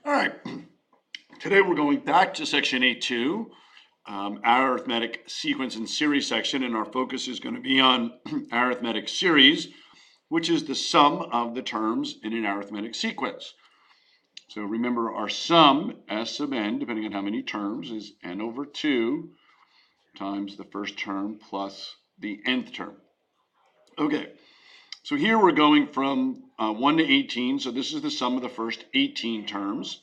All right, today we're going back to section 8.2, our arithmetic sequence and series section, and our focus is going to be on arithmetic series, which is the sum of the terms in an arithmetic sequence. So remember, our sum, S sub n, depending on how many terms, is n over 2 times the first term plus the nth term. Okay, so here we're going from 1 to 18, so this is the sum of the first 18 terms.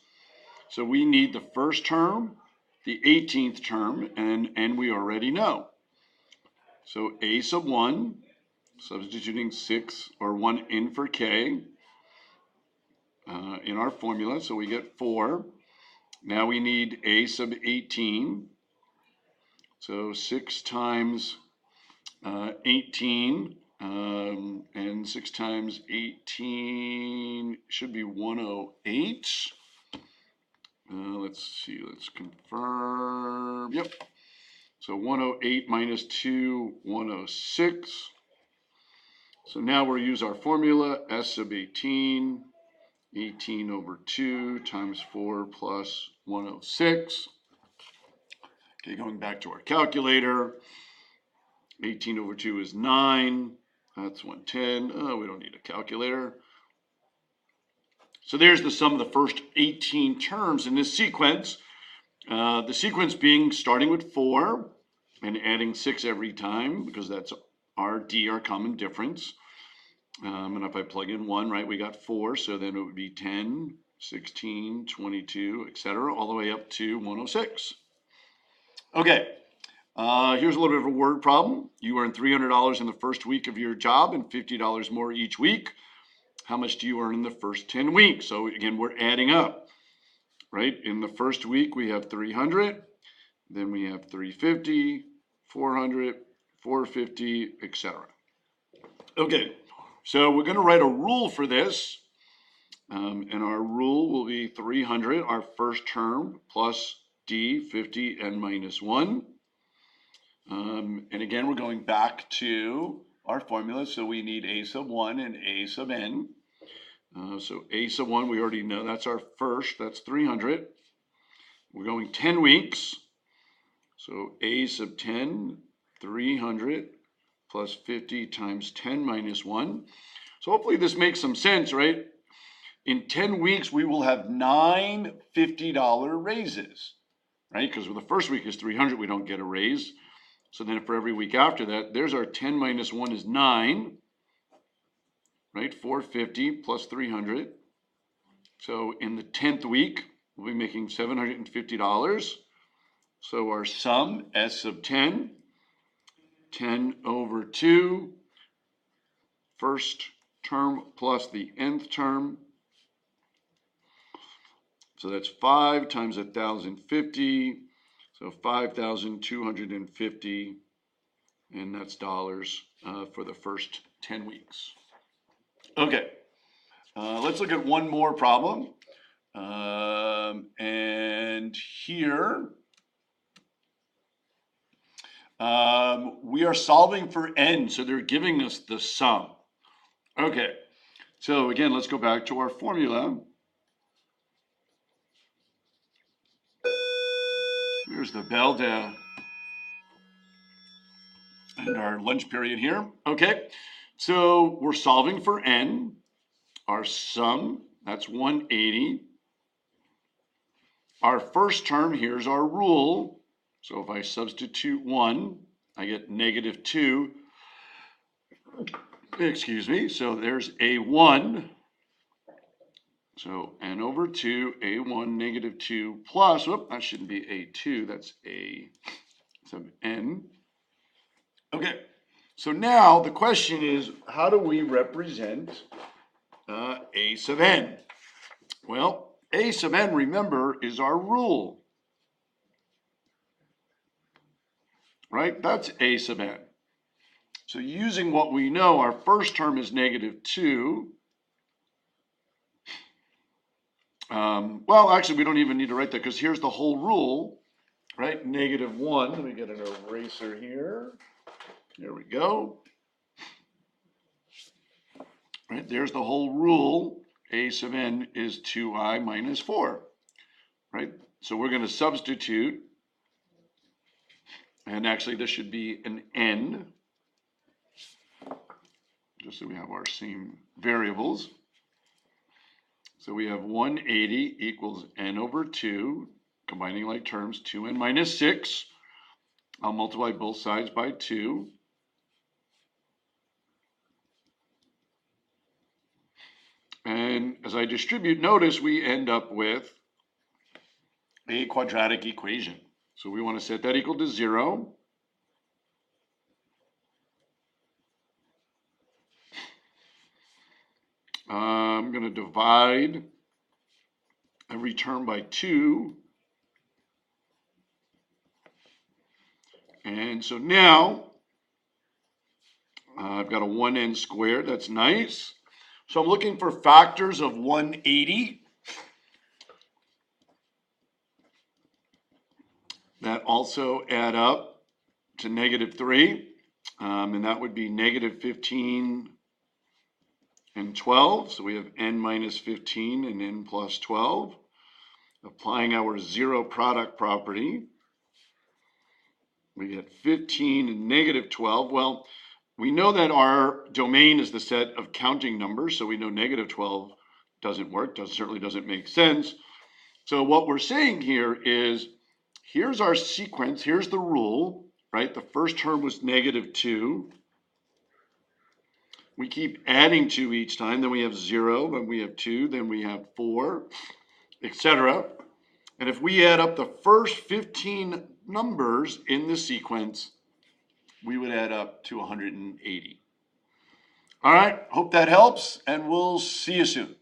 So we need the first term, the 18th term, and we already know. So a sub 1, substituting 6 or 1 in for k in our formula, so we get 4. Now we need a sub 18. So 6 times 18, and 6 times 18 should be 108. Let's see, let's confirm. Yep. So 108 minus 2, 106. So now we'll use our formula, S sub 18, 18 over 2 times 4 plus 106. Okay, going back to our calculator, 18 over 2 is 9. That's 110. Oh, we don't need a calculator. So there's the sum of the first 18 terms in this sequence. The sequence being starting with 4 and adding 6 every time because that's our D, our common difference. And if I plug in 1, right, we got 4. So then it would be 10, 16, 22, etc., all the way up to 106. Okay, here's a little bit of a word problem. You earn $300 in the first week of your job and $50 more each week. How much do you earn in the first 10 weeks? So again, we're adding up, right? In the first week, we have 300, then we have 350, 400, 450, etc. Okay, so we're going to write a rule for this, and our rule will be 300, our first term, plus D, 50, and minus 1. And again, we're going back to our formula, so we need a sub 1 and a sub n. So a sub 1, we already know that's our first, that's 300. We're going 10 weeks, so a sub 10, 300 plus 50 times 10 minus 1. So hopefully this makes some sense, right? In 10 weeks, we will have 9 $50 raises, right? Because the first week is 300, we don't get a raise. So then for every week after that, there's our 10 minus 1 is 9, right? 450 plus 300. So in the 10th week, we'll be making $750. So our sum, S sub 10, 10 over 2, first term plus the nth term. So that's 5 times 1,050. So 5,250, and that's dollars for the first 10 weeks. Okay, let's look at one more problem. And here, we are solving for n, so they're giving us the sum. Okay, so again, let's go back to our formula. Here's the bell to end our lunch period here. Okay, so we're solving for n. Our sum, that's 180. Our first term, here's our rule. So if I substitute 1, I get negative 2. Excuse me, so there's a1. So n over 2, a1 negative 2 plus, whoop, that shouldn't be a2, that's a sub n. Okay, so now the question is, how do we represent a sub n? Well, a sub n, remember, is our rule, right? That's a sub n. So using what we know, our first term is negative 2. Well, actually, we don't even need to write that because here's the whole rule, right? Negative 1. Let me get an eraser here. There we go. Right, there's the whole rule. a sub n is 2i minus 4, right? So we're going to substitute, and actually this should be an n, just so we have our same variables. So we have 180 equals n over 2, combining like terms, 2n minus 6. I'll multiply both sides by 2. And as I distribute, notice we end up with a quadratic equation. So we want to set that equal to 0. I'm going to divide every term by 2. And so now I've got a 1n squared. That's nice. So I'm looking for factors of 180 that also add up to negative 3. And that would be negative 15 and 12. So we have n minus 15 and n plus 12. Applying our zero product property, we get 15 and negative 12. Well, we know that our domain is the set of counting numbers, so we know negative 12 doesn't work, certainly doesn't make sense. So what we're saying here is, here's our sequence, here's the rule, right? The first term was negative 2. We keep adding 2 each time, then we have 0, then we have 2, then we have 4, etc. And if we add up the first 15 numbers in the sequence, we would add up to 180. All right, hope that helps, and we'll see you soon.